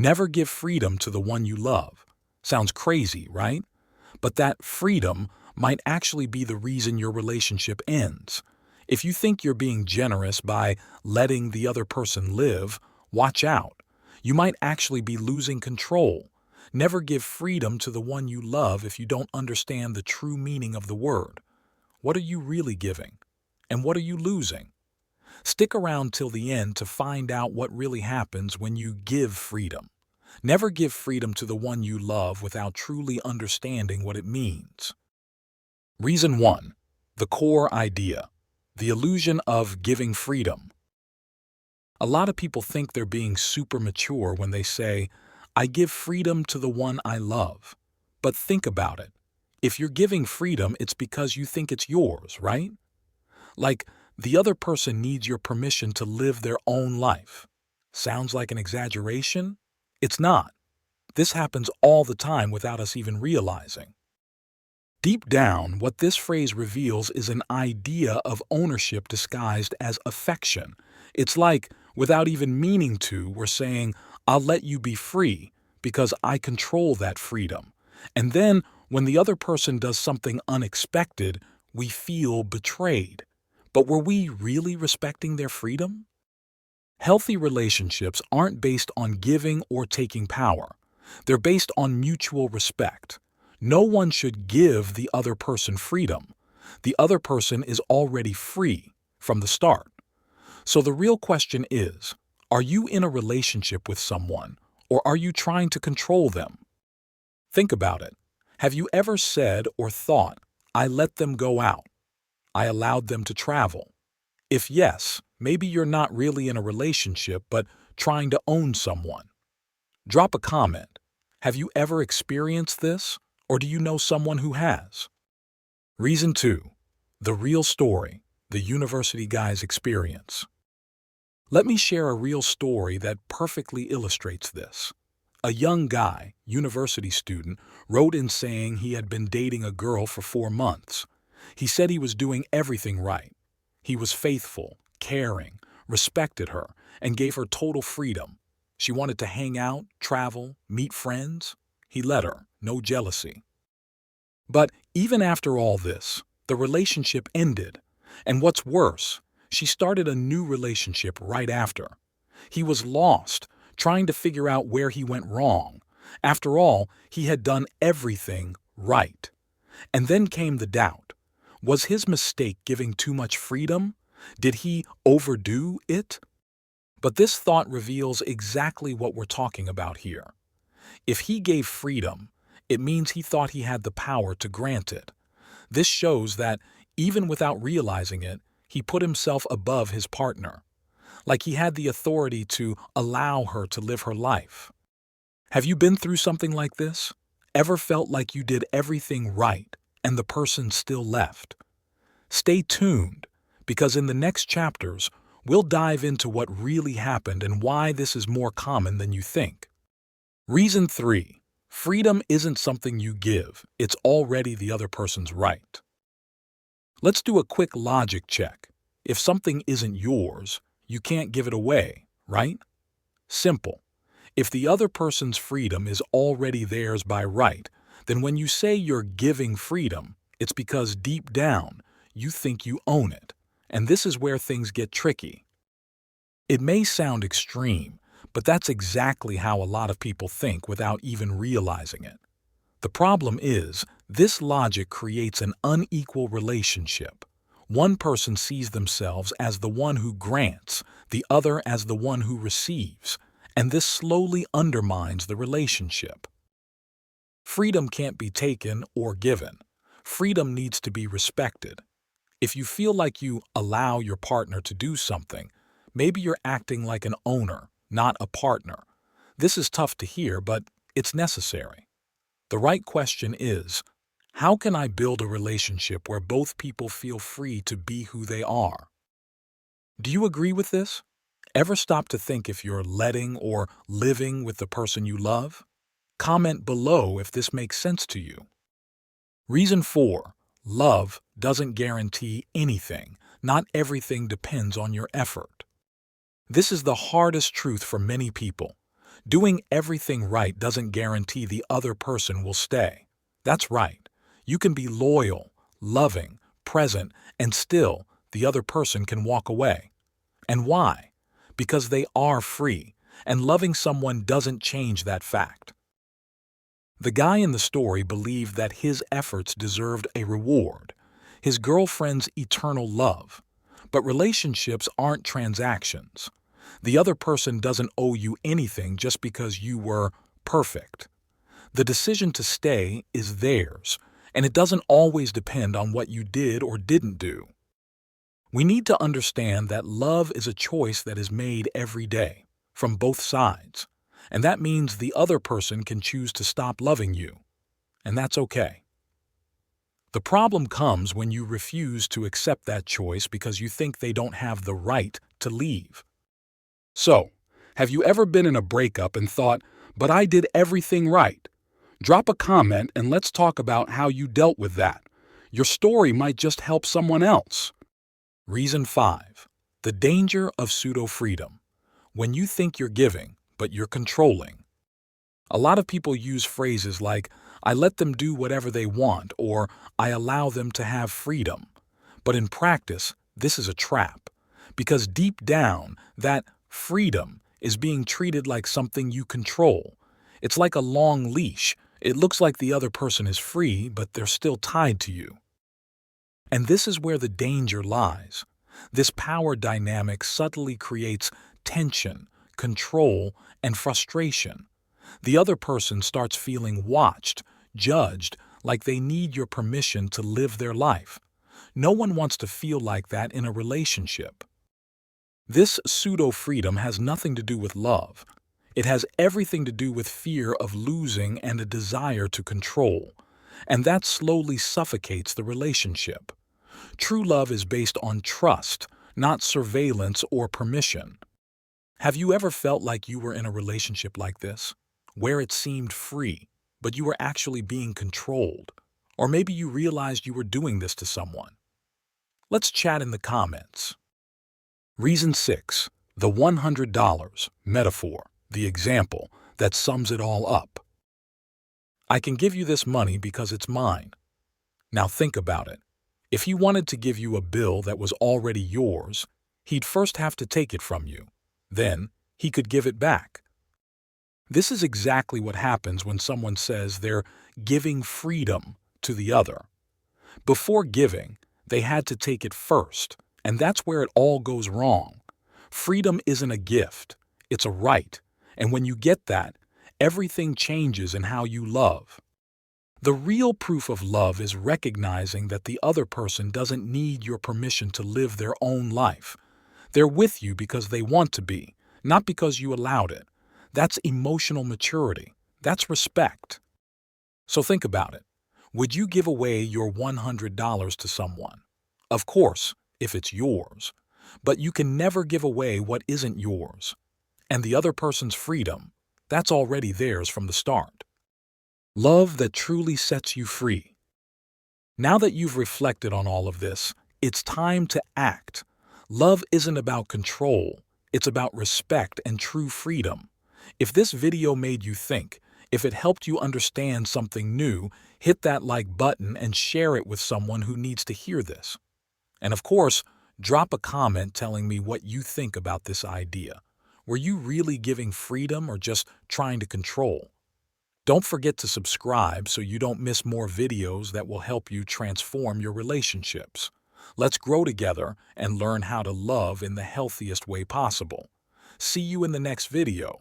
Never give freedom to the one you love. Sounds crazy, right? But that freedom might actually be the reason your relationship ends. If you think you're being generous by letting the other person live, watch out. You might actually be losing control. Never give freedom to the one you love if you don't understand the true meaning of the word. What are you really giving? And what are you losing? Stick around till the end to find out what really happens when you give freedom. Never give freedom to the one you love without truly understanding what it means. Reason 1. The core idea. The illusion of giving freedom. A lot of people think they're being super mature when they say, I give freedom to the one I love. But think about it. If you're giving freedom, it's because you think it's yours, right? Like, the other person needs your permission to live their own life. Sounds like an exaggeration? It's not. This happens all the time without us even realizing. Deep down, what this phrase reveals is an idea of ownership disguised as affection. It's like, without even meaning to, we're saying, I'll let you be free because I control that freedom. And then, when the other person does something unexpected, we feel betrayed. But were we really respecting their freedom? Healthy relationships aren't based on giving or taking power. They're based on mutual respect. No one should give the other person freedom. The other person is already free from the start. So the real question is, are you in a relationship with someone, or are you trying to control them? Think about it. Have you ever said or thought, I let them go out? I allowed them to travel? If yes, maybe you're not really in a relationship but trying to own someone. Drop a comment. Have you ever experienced this, or do you know someone who has? Reason 2. The real story, the university guy's experience. Let me share a real story that perfectly illustrates this. A young guy, university student, wrote in saying he had been dating a girl for 4 months. He said he was doing everything right. He was faithful, caring, respected her, and gave her total freedom. She wanted to hang out, travel, meet friends. He let her, no jealousy. But even after all this, the relationship ended. And what's worse, she started a new relationship right after. He was lost, trying to figure out where he went wrong. After all, he had done everything right. And then came the doubt. Was his mistake giving too much freedom? Did he overdo it? But this thought reveals exactly what we're talking about here. If he gave freedom, it means he thought he had the power to grant it. This shows that, even without realizing it, he put himself above his partner. Like he had the authority to allow her to live her life. Have you been through something like this? Ever felt like you did everything right and the person still left? Stay tuned, because in the next chapters, we'll dive into what really happened and why this is more common than you think. Reason 3. Freedom isn't something you give, it's already the other person's right. Let's do a quick logic check. If something isn't yours, you can't give it away, right? Simple. If the other person's freedom is already theirs by right, then when you say you're giving freedom, it's because deep down, you think you own it. And this is where things get tricky. It may sound extreme, but that's exactly how a lot of people think without even realizing it. The problem is, this logic creates an unequal relationship. One person sees themselves as the one who grants, the other as the one who receives, and this slowly undermines the relationship. Freedom can't be taken or given. Freedom needs to be respected. If you feel like you allow your partner to do something, maybe you're acting like an owner, not a partner. This is tough to hear, but it's necessary. The right question is, how can I build a relationship where both people feel free to be who they are? Do you agree with this? Ever stop to think if you're letting or living with the person you love? Comment below if this makes sense to you. Reason 4. Love doesn't guarantee anything. Not everything depends on your effort. This is the hardest truth for many people. Doing everything right doesn't guarantee the other person will stay. That's right. You can be loyal, loving, present, and still the other person can walk away. And why? Because they are free, and loving someone doesn't change that fact. The guy in the story believed that his efforts deserved a reward, his girlfriend's eternal love. But relationships aren't transactions. The other person doesn't owe you anything just because you were perfect. The decision to stay is theirs, and it doesn't always depend on what you did or didn't do. We need to understand that love is a choice that is made every day, from both sides, and that means the other person can choose to stop loving you, and that's okay. The problem comes when you refuse to accept that choice because you think they don't have the right to leave. So, have you ever been in a breakup and thought, "But I did everything right"? Drop a comment and let's talk about how you dealt with that. Your story might just help someone else. Reason 5. The danger of pseudo-freedom. When you think you're giving, but you're controlling. A lot of people use phrases like, "I let them do whatever they want," or "I allow them to have freedom." But in practice, this is a trap, because deep down, that freedom is being treated like something you control. It's like a long leash. It looks like the other person is free, but they're still tied to you. And this is where the danger lies. This power dynamic subtly creates tension, control, and frustration. The other person starts feeling watched, judged, like they need your permission to live their life. No one wants to feel like that in a relationship. This pseudo-freedom has nothing to do with love. It has everything to do with fear of losing and a desire to control. And that slowly suffocates the relationship. True love is based on trust, not surveillance or permission. Have you ever felt like you were in a relationship like this, where it seemed free, but you were actually being controlled? Or maybe you realized you were doing this to someone. Let's chat in the comments. Reason 6. The $100 metaphor, the example that sums it all up. I can give you this money because it's mine. Now think about it. If he wanted to give you a bill that was already yours, he'd first have to take it from you. Then, he could give it back. This is exactly what happens when someone says they're giving freedom to the other. Before giving, they had to take it first, and that's where it all goes wrong. Freedom isn't a gift, it's a right, and when you get that, everything changes in how you love. The real proof of love is recognizing that the other person doesn't need your permission to live their own life. They're with you because they want to be, not because you allowed it. That's emotional maturity. That's respect. So think about it. Would you give away your $100 to someone? Of course, if it's yours. But you can never give away what isn't yours. And the other person's freedom, that's already theirs from the start. Love that truly sets you free. Now that you've reflected on all of this, it's time to act. Love isn't about control. It's about respect and true freedom. If this video made you think, if it helped you understand something new, hit that like button and share it with someone who needs to hear this. And of course, drop a comment telling me what you think about this idea. Were you really giving freedom or just trying to control? Don't forget to subscribe so you don't miss more videos that will help you transform your relationships. Let's grow together and learn how to love in the healthiest way possible. See you in the next video.